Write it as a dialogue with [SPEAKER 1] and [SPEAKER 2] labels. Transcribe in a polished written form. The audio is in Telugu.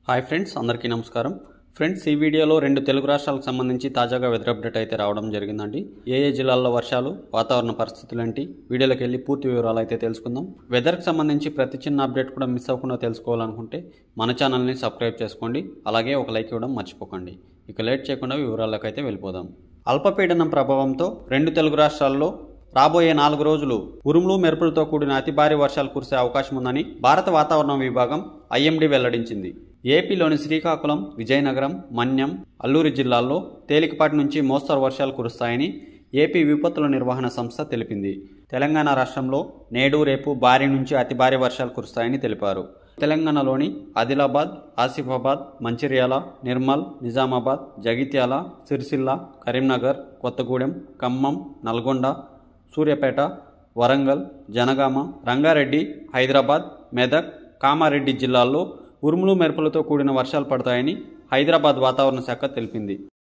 [SPEAKER 1] హాయ్ ఫ్రెండ్స్, అందరికీ నమస్కారం. ఫ్రెండ్స్, ఈ వీడియోలో రెండు తెలుగు రాష్ట్రాలకు సంబంధించి తాజాగా వెదర్ అప్డేట్ అయితే రావడం జరిగిందండి. ఏ జిల్లాల్లో వర్షాలు, వాతావరణ పరిస్థితులు ఏంటి, వీడియోలోకి వెళ్ళి పూర్తి వివరాలు అయితే తెలుసుకుందాం. వెదర్కి సంబంధించి ప్రతి చిన్న అప్డేట్ కూడా మిస్ అవ్వకుండా తెలుసుకోవాలనుకుంటే మన ఛానల్ని సబ్స్క్రైబ్ చేసుకోండి. అలాగే ఒక లైక్ ఇవ్వడం మర్చిపోకండి. ఇక లేట్ చేయకుండా వివరాల్లోకి అయితే వెళ్ళిపోదాం. అల్పపీడనం ప్రభావంతో రెండు తెలుగు రాష్ట్రాల్లో రాబోయే 4 రోజులు ఉరుములు మెరుపులతో కూడిన అతి భారీ వర్షాలు కురిసే అవకాశం ఉందని భారత వాతావరణ విభాగం ఐఎండీ వెల్లడించింది. ఏపీలోని శ్రీకాకుళం, విజయనగరం, మన్యం, అల్లూరి జిల్లాల్లో తేలికపాటి నుంచి మోస్తరు వర్షాలు కురుస్తాయని ఏపీ విపత్తుల నిర్వహణ సంస్థ తెలిపింది. తెలంగాణ రాష్ట్రంలో నేడు, రేపు భారీ నుంచి అతి భారీ వర్షాలు కురుస్తాయని తెలిపారు. తెలంగాణలోని ఆదిలాబాద్, ఆసిఫాబాద్, మంచిర్యాల, నిర్మల్, నిజామాబాద్, జగిత్యాల, సిరిసిల్ల, కరీంనగర్, కొత్తగూడెం, ఖమ్మం, నల్గొండ, సూర్యాపేట, వరంగల్, జనగామ, రంగారెడ్డి, హైదరాబాద్, మెదక్, కామారెడ్డి జిల్లాల్లో ఉరుములు మెరుపులతో కూడిన వర్షాలు పడతాయని హైదరాబాద్ వాతావరణ శాఖ తెలిపింది.